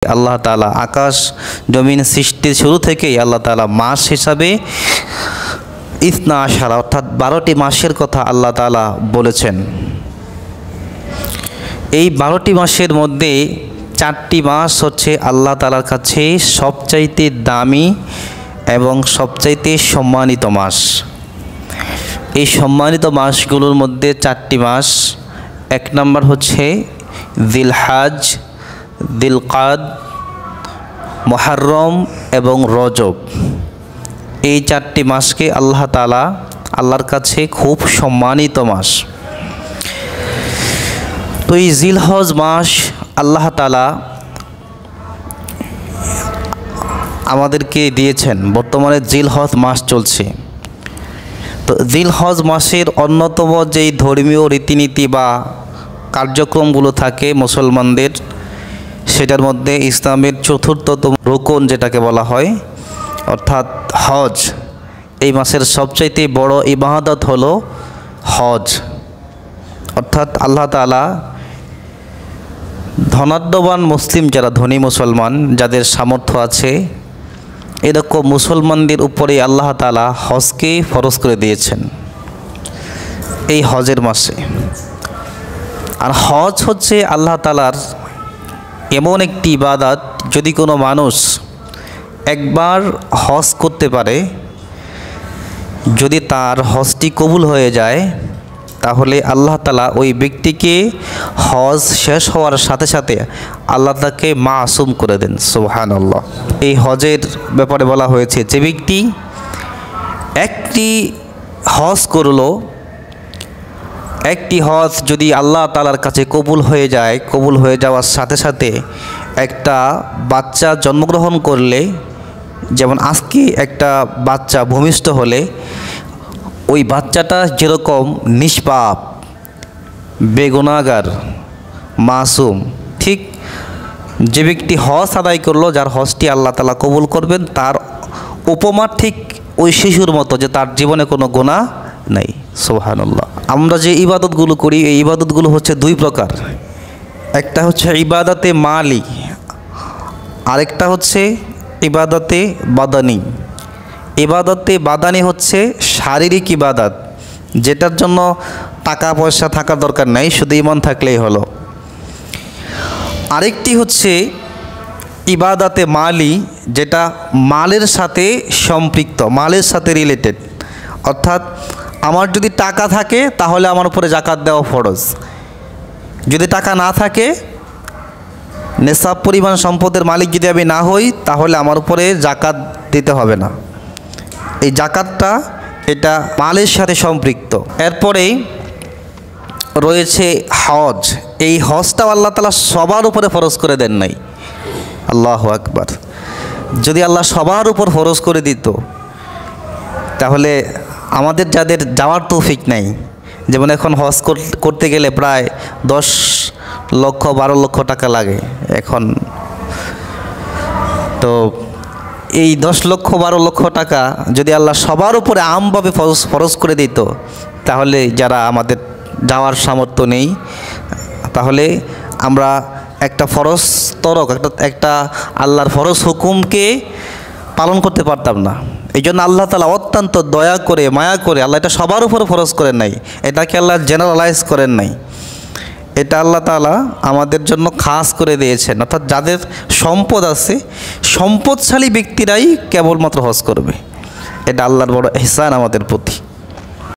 আল্লাহ তাআলা আকাশ জমিন সৃষ্টির শুরু থেকেই আল্লাহ তাআলা মাস হিসাবে ইসনা আশারা অর্থাৎ 12টি মাসের কথা আল্লাহ তাআলা বলেছেন। এই 12টি মাসের মধ্যে 4টি মাস হচ্ছে আল্লাহ তাআলার কাছে সবচাইতে দামি এবং সবচাইতে সম্মানিত মাস। এই সম্মানিত মাসগুলোর মধ্যে 4টি মাস, 1 নম্বর হচ্ছে জিলহজ, দিলকাদ, মুহররম এবং রজব। এই 4টি মাসকে আল্লাহ তাআলা আল্লাহর কাছে খুব সম্মানিত মাস। তো এই জিলহজ মাস আল্লাহ তাআলা আমাদেরকে দিয়েছেন। বর্তমানে জিলহজ মাস চলছে। তো জিলহজ মাসের অন্যতম যেই ধর্মীয় রীতিনীতি বা কার্যক্রমগুলো থাকে মুসলমানদের, সেটার মধ্যে ইসলামের চতুর্থতম রুকন যেটাকে বলা হয় অর্থাৎ হজ। এই মাসের সবচাইতে বড় ইবাদত হলো হজ। অর্থাৎ আল্লাহ তাআলা ধনাঢ্যবান মুসলিম, যারা ধনী মুসলমান, যাদের সামর্থ্য আছে, এরকম মুসলমানদের উপরে আল্লাহ তাআলা হজকে ফরজ করে দিয়েছেন এই হজের মাসে। আর হজ হচ্ছে আল্লাহ তাআলার এমন একটি ইবাদত, যদি কোনো মানুষ একবার হজ করতে পারে, যদি তার হজটি কবুল হয়ে যায়, তাহলে আল্লাহ তাআলা ওই ব্যক্তিকে হজ শেষ হওয়ার সাথে সাথে আল্লাহ তাকে মাসুম করে দেন। সুবহানাল্লাহ। এই হজের ব্যাপারে বলা হয়েছে, যে ব্যক্তি একটি হজ করলো, একটি হজ যদি আল্লাহ তাআলার কাছে কবুল হয়ে যায়, কবুল হয়ে যাওয়ার সাথে সাথে একটা বাচ্চা জন্মগ্রহণ করলে, যেমন আজকে একটা বাচ্চা ভূমিষ্ঠ হলে ওই বাচ্চাটা যেরকম নিষ্পাপ, বেগুনাহগার, মাসুম, ঠিক যে ব্যক্তি হজ আদায় করলো, যার হজটি আল্লাহ তাআলা কবুল করবেন, তার উপমা ঠিক ওই শিশুর মতো, যে তার জীবনে কোনো গুনাহ নাই। সুবহানাল্লাহ। আমরা যে ইবাদতগুলো করি, এই ইবাদতগুলো হচ্ছে 2 প্রকার। একটা হচ্ছে ইবাদতে মালি, আরেকটা হচ্ছে ইবাদতে বাদানি। ইবাদতে বাদানি হচ্ছে শারীরিক ইবাদত, যেটার জন্য টাকা পয়সা থাকার দরকার নাই, শুধু ঈমান থাকলেই হলো। আরেকটি হচ্ছে ইবাদতে মালি, যেটা মালের সাথে সম্পৃক্ত, মালের সাথে রিলেটেড। অর্থাৎ আমার যদি টাকা থাকে তাহলে আমার উপরে যাকাত দেওয়া ফরজ, যদি টাকা না থাকে, নেশাব পরিমাণ সম্পদের মালিক যদি আমি না হই, তাহলে আমার উপরে যাকাত দিতে হবে না। এই যাকাতটা এটা মালের সাথে সম্পৃক্ত। এরপরেই রয়েছে হজ। এই হজটাও আল্লাহ তাআলা সবার উপরে ফরজ করে দেন নাই। আল্লাহু আকবার। যদি আল্লাহ সবার উপর ফরজ করে দিত, তাহলে আমাদের যাদের যাওয়ার তৌফিক নাই, যেমন এখন হজ করতে গেলে প্রায় 10 লক্ষ 12 লক্ষ টাকা লাগে এখন। তো এই 10 লক্ষ 12 লক্ষ টাকা যদি আল্লাহ সবার উপরে আমভাবে ফরজ করে দিত, তাহলে যারা আমাদের যাওয়ার সামর্থ্য নেই, তাহলে আমরা একটা ফরজ তরক, একটা আল্লাহর ফরজ হুকুমকে পালন করতে পারতাম না। এই জন্য আল্লাহ তাআলা অত্যন্ত দয়া করে, মায়া করে আল্লাহ এটা সবার উপরে ফরজ করেন নাই, এটাকে আল্লাহ জেনারেলাইজ করেন নাই। এটা আল্লাহ তাআলা আমাদের জন্য খাস করে দিয়েছেন। অর্থাৎ যাদের সম্পদ আছে, সম্পদশালী ব্যক্তিরাই কেবলমাত্র হজ করবে। এটা আল্লাহর বড় ইহসান আমাদের প্রতি।